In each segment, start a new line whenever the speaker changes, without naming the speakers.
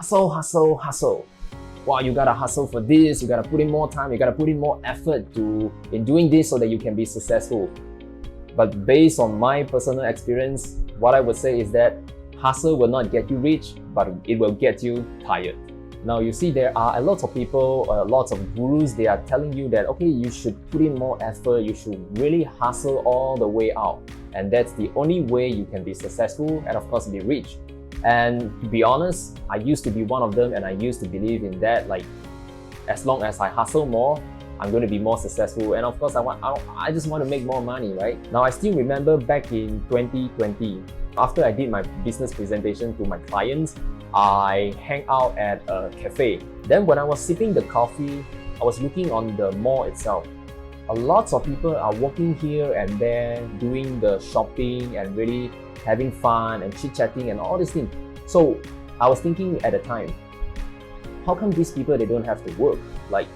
hustle, hustle, hustle. Wow, you gotta hustle for this, you gotta put in more time, you gotta put in more effort in doing this so that you can be successful. But based on my personal experience, what I would say is that hustle will not get you rich, but it will get you tired. Now you see there are a lot of people, lots of gurus, they are telling you that, okay, you should put in more effort, you should really hustle all the way out. And that's the only way you can be successful and of course be rich. And to be honest, I used to be one of them, and I used to believe in that, like, as long as I hustle more, I'm going to be more successful. And of course, I just want to make more money, right? Now, I still remember back in 2020, after I did my business presentation to my clients, I hang out at a cafe. Then when I was sipping the coffee, I was looking on the mall itself. A lot of people are walking here and there, doing the shopping and really having fun and chit-chatting and all these things. So I was thinking at the time, how come these people, they don't have to work? Like,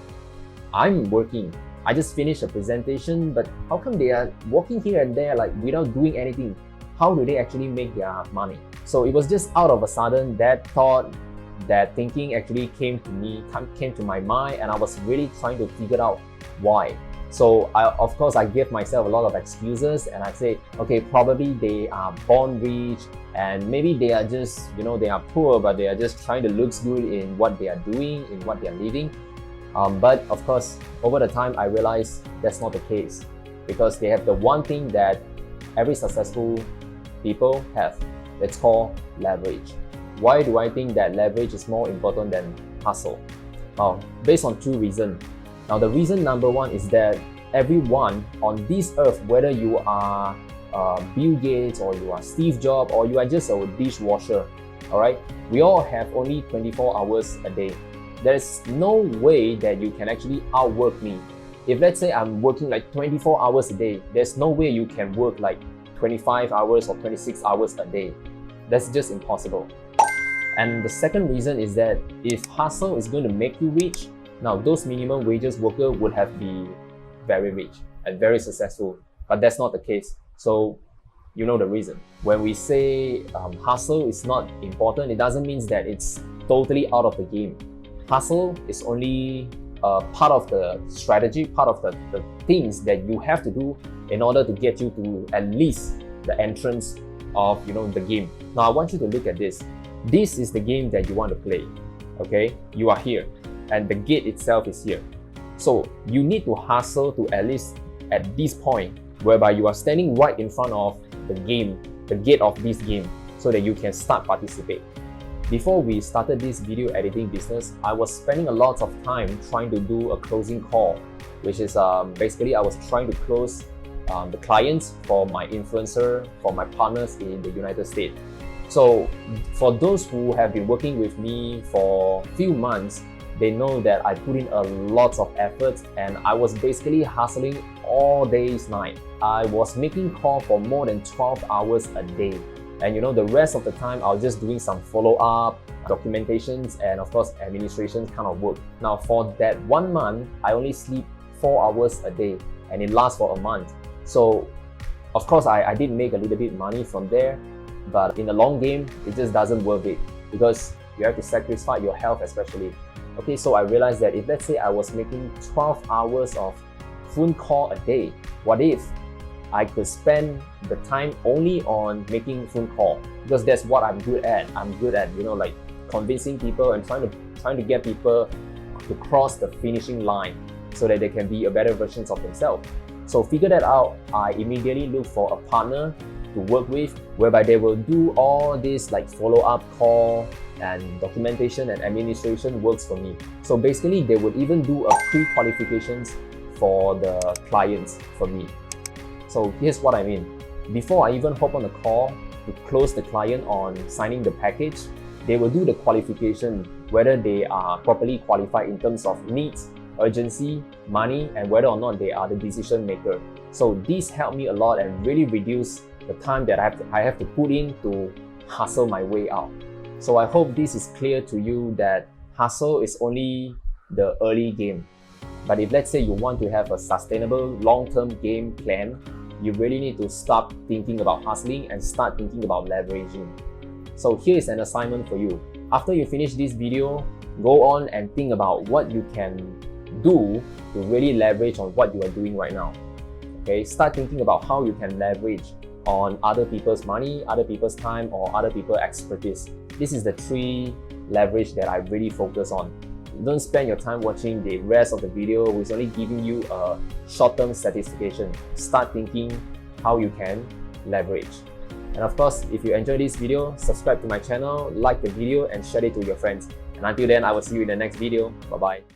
I'm working. I just finished a presentation, but how come they are walking here and there like without doing anything? How do they actually make their money? So it was just out of a sudden that thought, that thinking actually came to my mind, and I was really trying to figure out why. So of course, I gave myself a lot of excuses, and I say, okay, probably they are born rich, and maybe they are just, they are poor, but they are just trying to look good in what they are doing, in what they are living. But of course, over the time, I realized that's not the case, because they have the one thing that every successful people have. It's called leverage. Why do I think that leverage is more important than hustle? Based on two reasons. Now, the reason number one is that everyone on this earth, whether you are Bill Gates or you are Steve Jobs or you are just a dishwasher, all right, we all have only 24 hours a day. There's no way that you can actually outwork me. If let's say I'm working like 24 hours a day, there's no way you can work like 25 hours or 26 hours a day. That's just impossible. And the second reason is that if hustle is going to make you rich, now those minimum wages workers would have been very rich and very successful, but that's not the case. So you know the reason. When we say hustle is not important, it doesn't mean that it's totally out of the game. Hustle is only part of the strategy, part of the things that you have to do in order to get you to at least the entrance of the game. Now I want you to look at this. This is the game that you want to play. Okay, you are here, and the gate itself is here. So you need to hustle to at least at this point whereby you are standing right in front of the game, the gate of this game, so that you can start participate. Before we started this video editing business, I was spending a lot of time trying to do a closing call, which is basically I was trying to close the clients for my influencer, for my partners in the United States. So for those who have been working with me for a few months, they know that I put in a lot of effort, and I was basically hustling all days, night. I was making calls for more than 12 hours a day. And the rest of the time, I was just doing some follow-up, documentations, and of course, administration kind of work. Now, for that 1 month, I only sleep 4 hours a day, and it lasts for a month. So, of course, I did make a little bit money from there, but in the long game, it just doesn't worth it, because you have to sacrifice your health especially. Okay, so I realized that if let's say I was making 12 hours of phone call a day, what if I could spend the time only on making phone call? Because that's what I'm good at. I'm good at, like convincing people and trying to get people to cross the finishing line so that they can be a better versions of themselves. So figure that out, I immediately look for a partner to work with, whereby they will do all this like follow-up call and documentation and administration works for me. So basically, they would even do a pre-qualifications for the clients for me. So here's what I mean. Before I even hop on the call to close the client on signing the package, they will do the qualification, whether they are properly qualified in terms of needs, urgency, money, and whether or not they are the decision maker. So this helped me a lot and really reduce the time that I have to put in to hustle my way out. So I hope this is clear to you that hustle is only the early game. But if let's say you want to have a sustainable long-term game plan, you really need to stop thinking about hustling and start thinking about leveraging. So here is an assignment for you. After you finish this video, go on and think about what you can do to really leverage on what you are doing right now. Okay, start thinking about how you can leverage on other people's money, other people's time, or other people's expertise. This is the 3 leverage that I really focus on. Don't spend your time watching the rest of the video, which is only giving you a short-term satisfaction. Start thinking how you can leverage. And of course, if you enjoyed this video, subscribe to my channel, like the video, and share it to your friends. And until then, I will see you in the next video. Bye-bye.